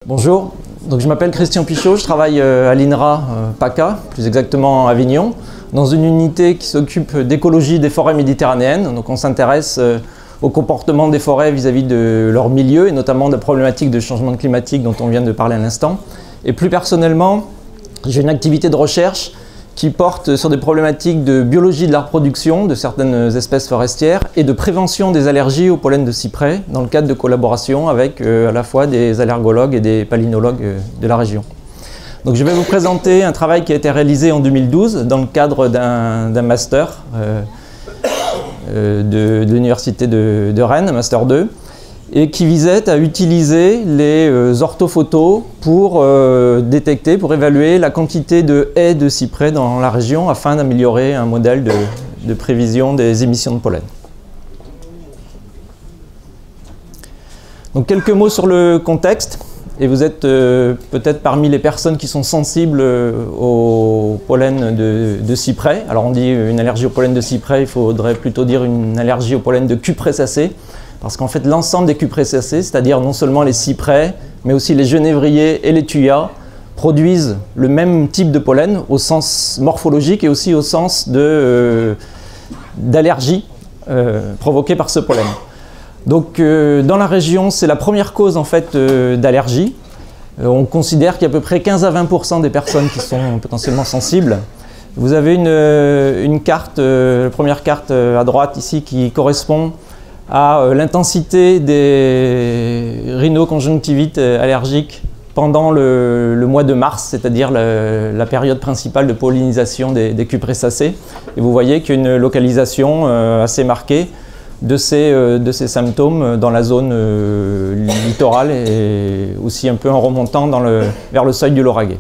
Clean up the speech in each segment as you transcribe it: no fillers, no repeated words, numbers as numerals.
Bonjour, donc je m'appelle Christian Pichot, je travaille à l'INRA PACA, plus exactement à Avignon, dans une unité qui s'occupe d'écologie des forêts méditerranéennes. Donc on s'intéresse au comportement des forêts vis-à-vis de leur milieu et notamment des problématiques de changement climatique dont on vient de parler à l'instant. Et plus personnellement, j'ai une activité de recherche qui porte sur des problématiques de biologie de la reproduction de certaines espèces forestières et de prévention des allergies au pollen de cyprès dans le cadre de collaboration avec à la fois des allergologues et des palynologues de la région. Donc je vais vous présenter un travail qui a été réalisé en 2012 dans le cadre d'un master de l'université de Rennes, un master 2, et qui visait à utiliser les orthophotos pour détecter, pour évaluer la quantité de haies de cyprès dans la région afin d'améliorer un modèle de prévision des émissions de pollen. Donc quelques mots sur le contexte, et vous êtes peut-être parmi les personnes qui sont sensibles au pollen de cyprès. Alors on dit une allergie au pollen de cyprès, il faudrait plutôt dire une allergie au pollen de cupressacées. Parce qu'en fait, l'ensemble des cupressacées, c'est-à-dire non seulement les cyprès, mais aussi les genévriers et les thuyas, produisent le même type de pollen au sens morphologique et aussi au sens d'allergie provoquée par ce pollen. Donc, dans la région, c'est la première cause en fait d'allergie. On considère qu'il y a à peu près 15 à 20% des personnes qui sont potentiellement sensibles. Vous avez une carte, la première carte à droite ici, qui correspond à l'intensité des rhinoconjonctivites allergiques pendant le mois de mars, c'est-à-dire la période principale de pollinisation des cupressacées. Et vous voyez qu'il y a une localisation assez marquée de ces symptômes dans la zone littorale et aussi un peu en remontant vers le seuil du Lauragais.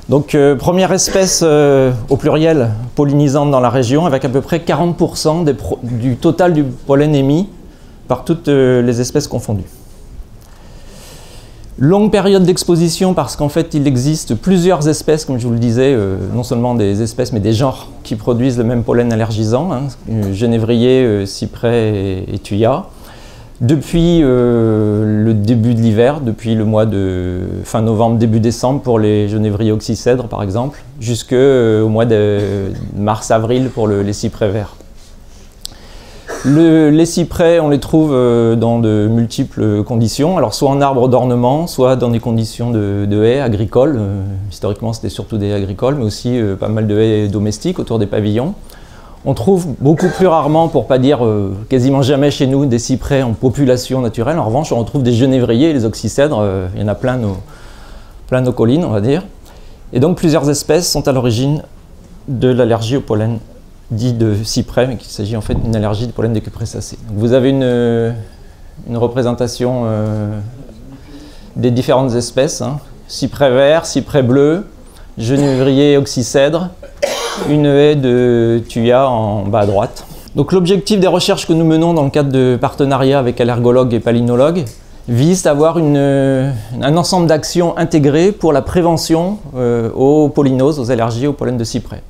Donc première espèce au pluriel pollinisante dans la région avec à peu près 40% du total du pollen émis par toutes les espèces confondues. Longue période d'exposition parce qu'en fait il existe plusieurs espèces, comme je vous le disais, non seulement des espèces mais des genres qui produisent le même pollen allergisant, hein, genévrier, cyprès et thuya. Depuis le début de l'hiver, depuis le mois de fin novembre, début décembre pour les genévriers oxycèdres par exemple, jusqu'au mois de mars-avril pour les cyprès verts. Les cyprès, on les trouve dans de multiples conditions, alors soit en arbres d'ornement, soit dans des conditions de haies agricoles. Historiquement, c'était surtout des haies agricoles, mais aussi pas mal de haies domestiques autour des pavillons. On trouve beaucoup plus rarement, pour ne pas dire quasiment jamais chez nous, des cyprès en population naturelle. En revanche, on retrouve des genévriers et les oxycèdres, il y en a plein nos collines, on va dire. Et donc plusieurs espèces sont à l'origine de l'allergie au pollen dit de cyprès, mais qu'il s'agit en fait d'une allergie de pollen des cupressacées. Vous avez une représentation des différentes espèces, hein. Cyprès vert, cyprès bleu, genévrier oxycèdre, une haie de thuya en bas à droite. Donc l'objectif des recherches que nous menons dans le cadre de partenariats avec allergologues et palynologues vise à avoir un ensemble d'actions intégrées pour la prévention aux pollinoses, aux allergies au pollen de cyprès.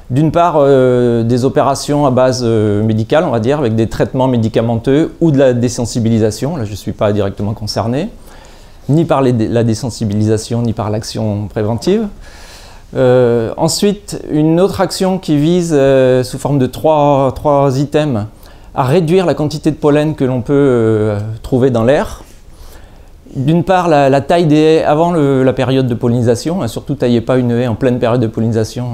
D'une part, des opérations à base médicale, on va dire, avec des traitements médicamenteux ou de la désensibilisation. Là, je ne suis pas directement concerné, ni par la désensibilisation, ni par l'action préventive. Ensuite, une autre action qui vise, sous forme de trois items, à réduire la quantité de pollen que l'on peut trouver dans l'air. D'une part, la taille des haies avant la période de pollinisation, hein, surtout taillez pas une haie en pleine période de pollinisation,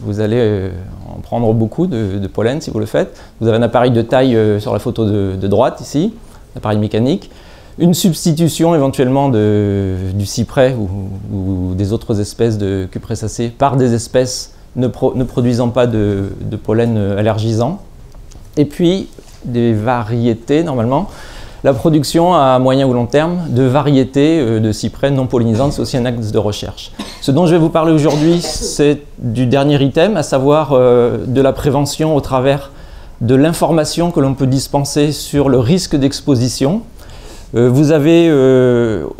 vous allez en prendre beaucoup de pollen si vous le faites. Vous avez un appareil de taille sur la photo de droite ici, un appareil mécanique. Une substitution éventuellement du cyprès ou des autres espèces de cupressacées par des espèces ne produisant pas de pollen allergisant. Et puis des variétés, normalement, la production à moyen ou long terme de variétés de cyprès non pollinisantes, c'est aussi un axe de recherche. Ce dont je vais vous parler aujourd'hui, c'est du dernier item, à savoir de la prévention au travers de l'information que l'on peut dispenser sur le risque d'exposition. Vous avez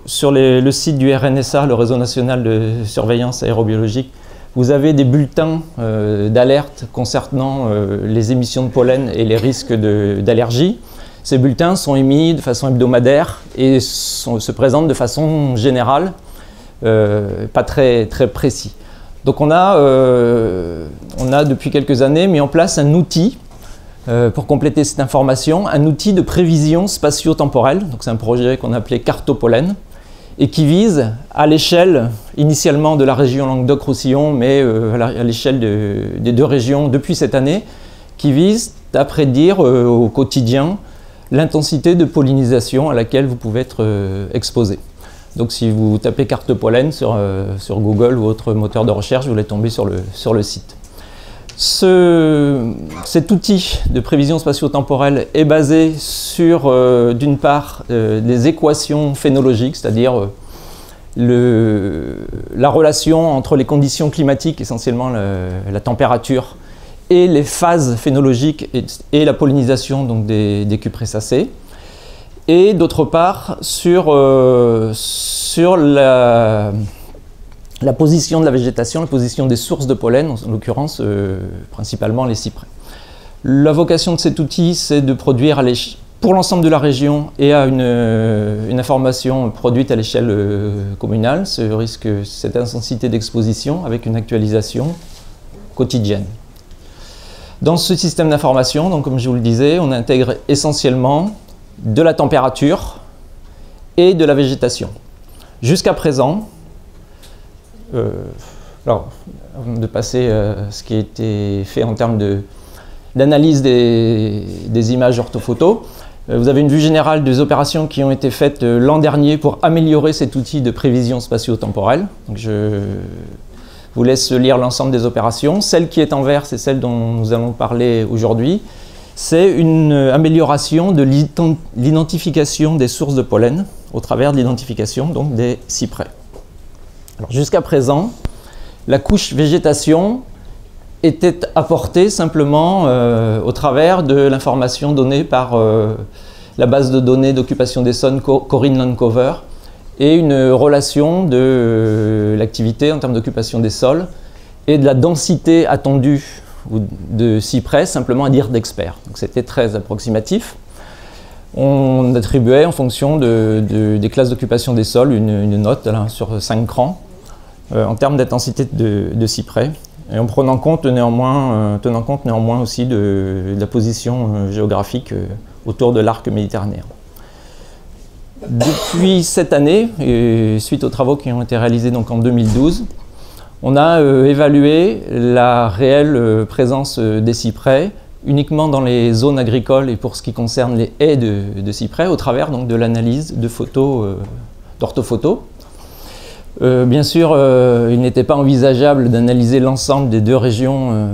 sur le site du RNSA, le Réseau national de surveillance aérobiologique, vous avez des bulletins d'alerte concernant les émissions de pollen et les risques d'allergie. Ces bulletins sont émis de façon hebdomadaire et se présentent de façon générale, pas très précis. Donc on a depuis quelques années mis en place un outil pour compléter cette information, un outil de prévision spatio-temporelle. Donc c'est un projet qu'on a appelé Cartopollen et qui vise à l'échelle initialement de la région Languedoc-Roussillon, mais à l'échelle des deux régions depuis cette année, qui vise à prédire au quotidien l'intensité de pollinisation à laquelle vous pouvez être exposé. Donc si vous tapez Cartopollen sur Google ou autre moteur de recherche, vous allez tomber sur le site. Cet outil de prévision spatio-temporelle est basé sur, d'une part, des équations phénologiques, c'est-à-dire la relation entre les conditions climatiques, essentiellement la température, et les phases phénologiques et la pollinisation donc des cupressacées. Et d'autre part, sur la position de la végétation, la position des sources de pollen, en l'occurrence principalement les cyprès. La vocation de cet outil, c'est de produire pour l'ensemble de la région et à une information produite à l'échelle communale, cette intensité d'exposition avec une actualisation quotidienne. Dans ce système d'information, donc comme je vous le disais, on intègre essentiellement de la température et de la végétation. Jusqu'à présent, alors, avant de passer à ce qui a été fait en termes d'analyse des images orthophoto, vous avez une vue générale des opérations qui ont été faites l'an dernier pour améliorer cet outil de prévision spatio-temporelle. Donc je vous laisse lire l'ensemble des opérations. Celle qui est en vert, c'est celle dont nous allons parler aujourd'hui. C'est une amélioration de l'identification des sources de pollen au travers de l'identification donc des cyprès. Jusqu'à présent, la couche végétation était apportée simplement au travers de l'information donnée par la base de données d'occupation des sols Corinne Landcover et une relation de l'activité en termes d'occupation des sols et de la densité attendue de cyprès, simplement à dire d'experts. Donc c'était très approximatif. On attribuait en fonction des classes d'occupation des sols une note là, sur 5 crans en termes d'intensité de cyprès, et en prenant compte néanmoins, tenant compte néanmoins aussi de la position géographique autour de l'arc méditerranéen. Depuis cette année, et suite aux travaux qui ont été réalisés donc en 2012, on a évalué la réelle présence des cyprès uniquement dans les zones agricoles et pour ce qui concerne les haies de cyprès au travers donc, de l'analyse de photos, d'orthophotos. Bien sûr, il n'était pas envisageable d'analyser l'ensemble des deux régions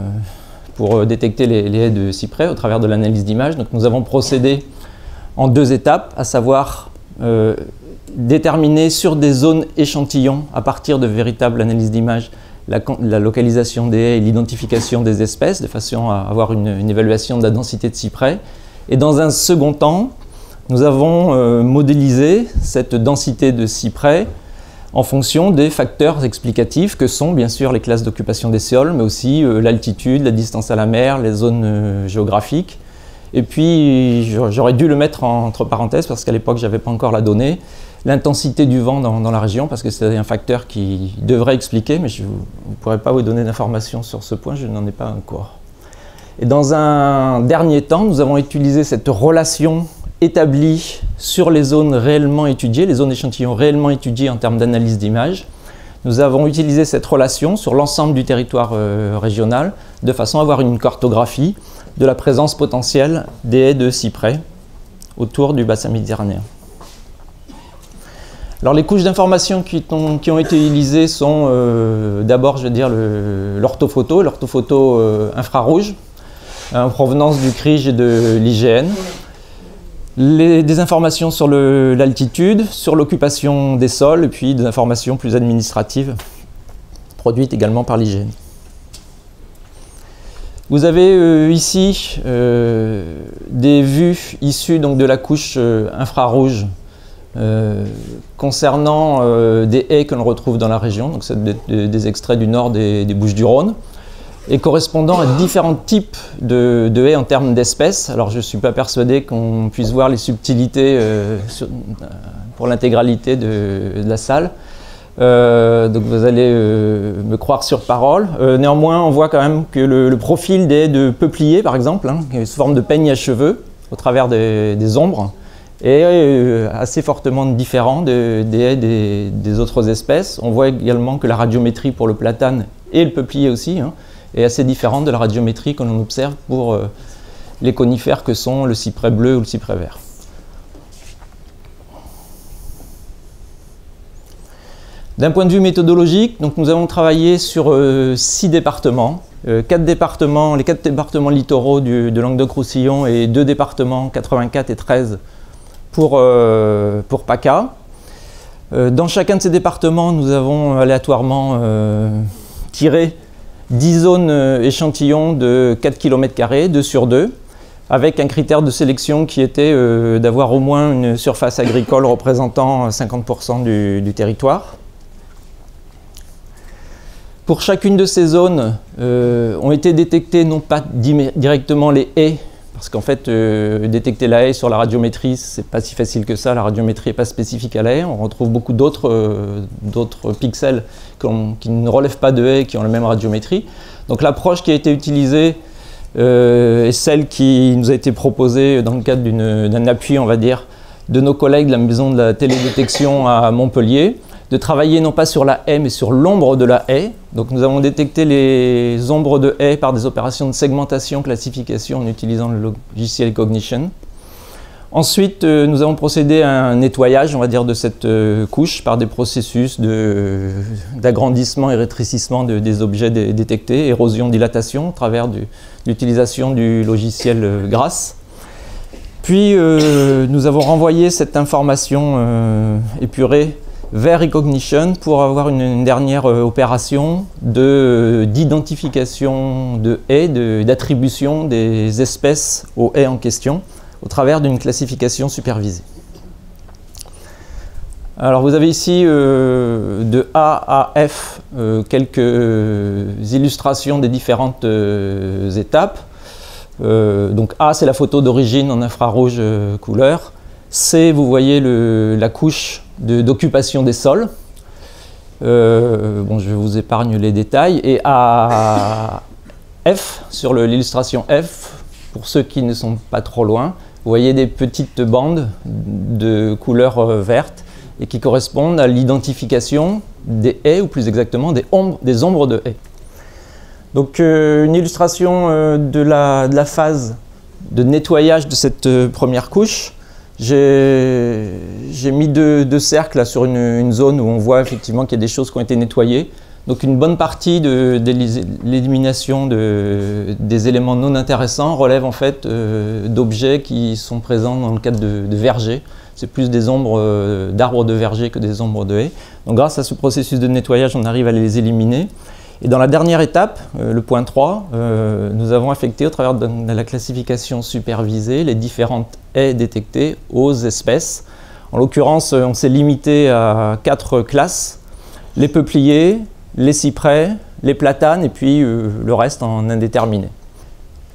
pour détecter les haies de cyprès au travers de l'analyse d'images. Donc nous avons procédé en 2 étapes, à savoir déterminer sur des zones échantillons, à partir de véritables analyses d'images, la localisation des haies et l'identification des espèces, de façon à avoir une évaluation de la densité de cyprès. Et dans un second temps, nous avons modélisé cette densité de cyprès en fonction des facteurs explicatifs que sont bien sûr les classes d'occupation des sols, mais aussi l'altitude, la distance à la mer, les zones géographiques. Et puis, j'aurais dû le mettre entre parenthèses parce qu'à l'époque, je n'avais pas encore la donnée, l'intensité du vent dans la région, parce que c'est un facteur qui devrait expliquer, mais je ne pourrais pas vous donner d'informations sur ce point, je n'en ai pas encore. Et dans un dernier temps, nous avons utilisé cette relation établie sur les zones réellement étudiées, les zones échantillons réellement étudiées en termes d'analyse d'images. Nous avons utilisé cette relation sur l'ensemble du territoire régional, de façon à avoir une cartographie de la présence potentielle des haies de cyprès autour du bassin méditerranéen. Alors les couches d'informations qui ont été utilisées sont d'abord, je veux dire, l'orthophoto infrarouge, en provenance du CRIJ et de l'IGN. Des informations sur l'altitude, sur l'occupation des sols, et puis des informations plus administratives, produites également par l'IGN. Vous avez ici des vues issues donc, de la couche infrarouge concernant des haies que l'on retrouve dans la région. Donc c'est des extraits du nord des Bouches-du-Rhône. et correspondant à différents types de haies en termes d'espèces. Alors je ne suis pas persuadé qu'on puisse voir les subtilités pour l'intégralité de la salle. Donc vous allez me croire sur parole. Néanmoins, on voit quand même que le profil des haies de peuplier, par exemple, qui est sous forme de peigne à cheveux au travers des ombres, est assez fortement différent des haies des autres espèces. On voit également que la radiométrie pour le platane et le peuplier aussi est assez différente de la radiométrie que l'on observe pour les conifères que sont le cyprès bleu ou le cyprès vert. D'un point de vue méthodologique, donc nous avons travaillé sur 6 départements, 4 départements, les 4 départements littoraux de Languedoc-Roussillon et 2 départements, 84 et 13, pour PACA. Dans chacun de ces départements, nous avons aléatoirement tiré 10 zones échantillons de 4 km², 2 sur 2, avec un critère de sélection qui était d'avoir au moins une surface agricole représentant 50% du territoire. Pour chacune de ces zones, ont été détectées non pas directement les haies, parce qu'en fait, détecter la haie sur la radiométrie, c'est pas si facile que ça. La radiométrie n'est pas spécifique à la haie. On retrouve beaucoup d'autres pixels qui ne relèvent pas de haies, qui ont la même radiométrie. Donc l'approche qui a été utilisée est celle qui nous a été proposée dans le cadre d'un appui, on va dire, de nos collègues de la maison de la télédétection à Montpellier, de travailler non pas sur la haie, mais sur l'ombre de la haie. Donc nous avons détecté les ombres de haie par des opérations de segmentation, classification en utilisant le logiciel Cognition. Ensuite, nous avons procédé à un nettoyage, on va dire, de cette couche par des processus d'agrandissement et rétrécissement des objets détectés, érosion, dilatation, au travers de l'utilisation du logiciel GRASS. Puis, nous avons renvoyé cette information épurée vers Recognition pour avoir une dernière opération d'identification de haies, d'attribution des espèces aux haies en question au travers d'une classification supervisée. Alors vous avez ici de A à F quelques illustrations des différentes étapes. Donc A, c'est la photo d'origine en infrarouge couleur. C, vous voyez la couche d'occupation des sols. Bon, je vous épargne les détails. Et à F, sur l'illustration F, pour ceux qui ne sont pas trop loin, vous voyez des petites bandes de couleur verte et qui correspondent à l'identification des haies, ou plus exactement des ombres de haies. Donc une illustration de la phase de nettoyage de cette première couche. J'ai mis deux cercles là, sur une zone où on voit effectivement qu'il y a des choses qui ont été nettoyées. Donc une bonne partie de l'élimination des éléments non intéressants relève en fait d'objets qui sont présents dans le cadre de vergers. C'est plus des ombres d'arbres de verger que des ombres de haies. Donc grâce à ce processus de nettoyage, on arrive à les éliminer. Et dans la dernière étape, le point 3, nous avons affecté au travers de la classification supervisée les différentes haies détectées aux espèces. En l'occurrence, on s'est limité à 4 classes, les peupliers, les cyprès, les platanes et puis le reste en indéterminé.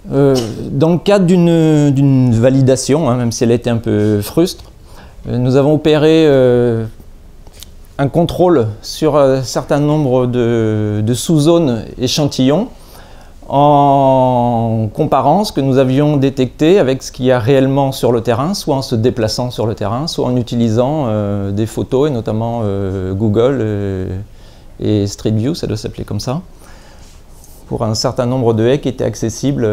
Dans le cadre d'une validation, hein, même si elle était un peu frustre, nous avons opéré un contrôle sur un certain nombre de sous-zones échantillons en comparant ce que nous avions détecté avec ce qu'il y a réellement sur le terrain, soit en se déplaçant sur le terrain, soit en utilisant des photos, et notamment Google et Street View, ça doit s'appeler comme ça, pour un certain nombre de haies qui étaient accessibles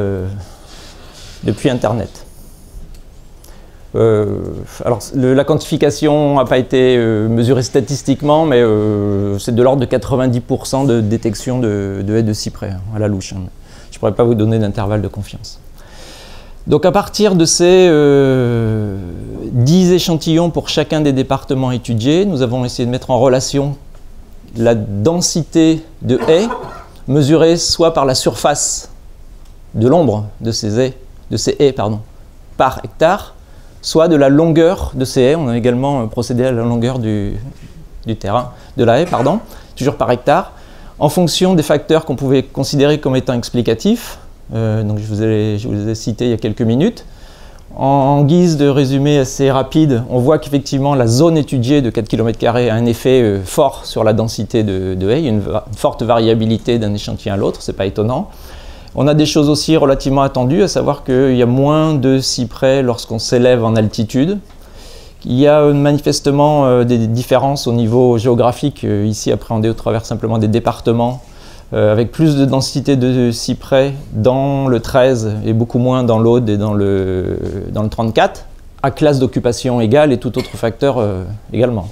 depuis Internet. Alors, la quantification n'a pas été mesurée statistiquement, mais c'est de l'ordre de 90% de détection de haies de cyprès, hein, à la louche. Hein. Je ne pourrais pas vous donner d'intervalle de confiance. Donc à partir de ces 10 échantillons pour chacun des départements étudiés, nous avons essayé de mettre en relation la densité de haies, mesurée soit par la surface de l'ombre de ces haies, par hectare, soit de la longueur de ces haies. On a également procédé à la longueur du terrain, de la haie, toujours par hectare, en fonction des facteurs qu'on pouvait considérer comme étant explicatifs. Donc je vous ai cité il y a quelques minutes. En guise de résumé assez rapide, on voit qu'effectivement la zone étudiée de 4 km² a un effet fort sur la densité de haies. Il y a une forte variabilité d'un échantillon à l'autre, c'est pas étonnant. On a des choses aussi relativement attendues, à savoir qu'il y a moins de cyprès lorsqu'on s'élève en altitude. Il y a manifestement des différences au niveau géographique, ici appréhendées au travers simplement des départements, avec plus de densité de cyprès dans le 13 et beaucoup moins dans l'Aude et dans le 34, à classe d'occupation égale et tout autre facteur également.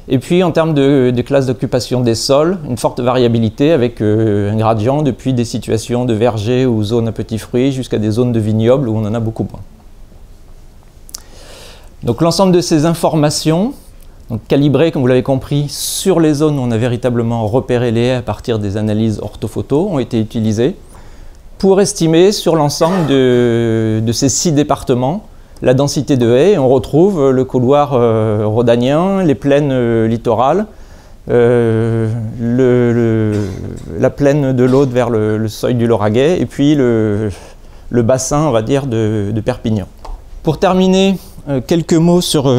Et puis en termes de classe d'occupation des sols, une forte variabilité avec un gradient depuis des situations de vergers ou zones à petits fruits jusqu'à des zones de vignobles où on en a beaucoup moins. Donc l'ensemble de ces informations, donc calibrées, comme vous l'avez compris, sur les zones où on a véritablement repéré les haies à partir des analyses orthophoto, ont été utilisées pour estimer sur l'ensemble de ces 6 départements la densité de haies. On retrouve le couloir rhodanien, les plaines littorales, la plaine de l'Aude vers le seuil du Lauragais, et puis le bassin, on va dire, de Perpignan. Pour terminer, quelques mots sur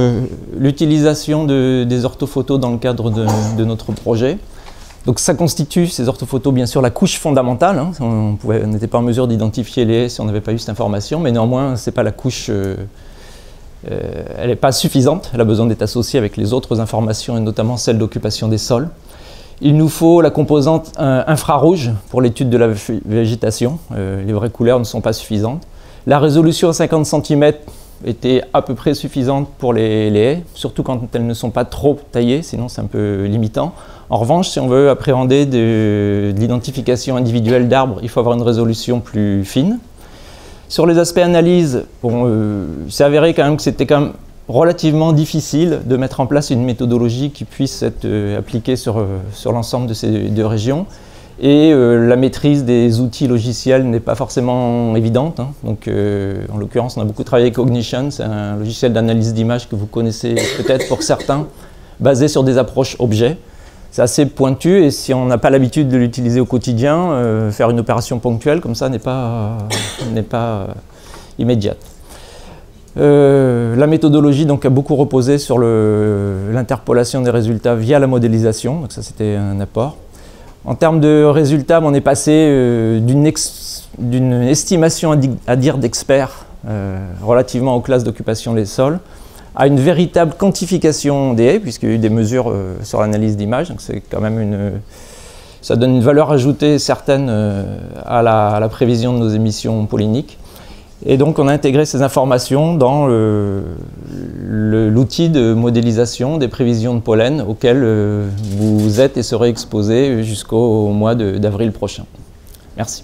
l'utilisation des orthophotos dans le cadre de notre projet. Donc ça constitue, ces orthophotos, bien sûr, la couche fondamentale. Hein. On n'était pas en mesure d'identifier les haies si on n'avait pas eu cette information, mais néanmoins, c'est pas la couche, elle n'est pas suffisante. Elle a besoin d'être associée avec les autres informations, et notamment celle d'occupation des sols. Il nous faut la composante infrarouge pour l'étude de la végétation. Les vraies couleurs ne sont pas suffisantes. La résolution à 50 cm était à peu près suffisante pour les haies, surtout quand elles ne sont pas trop taillées, sinon c'est un peu limitant. En revanche, si on veut appréhender de l'identification individuelle d'arbres, il faut avoir une résolution plus fine. Sur les aspects analyse, bon, il s'est avéré quand même que c'était quand même relativement difficile de mettre en place une méthodologie qui puisse être appliquée sur l'ensemble de ces 2 régions. Et la maîtrise des outils logiciels n'est pas forcément évidente. Hein. Donc, en l'occurrence, on a beaucoup travaillé avec Cognition. C'est un logiciel d'analyse d'image que vous connaissez peut-être pour certains, basé sur des approches objets. C'est assez pointu et si on n'a pas l'habitude de l'utiliser au quotidien, faire une opération ponctuelle comme ça n'est pas immédiate. La méthodologie donc, a beaucoup reposé sur l'interpolation des résultats via la modélisation. Donc ça, c'était un apport. En termes de résultats, on est passé d'une estimation à dire d'experts relativement aux classes d'occupation des sols à une véritable quantification des haies, puisqu'il y a eu des mesures sur l'analyse d'image. Donc c'est quand même ça donne une valeur ajoutée certaine à la prévision de nos émissions polliniques. Et donc on a intégré ces informations dans l'outil de modélisation des prévisions de pollen auquel vous êtes et serez exposés jusqu'au mois d'avril prochain. Merci.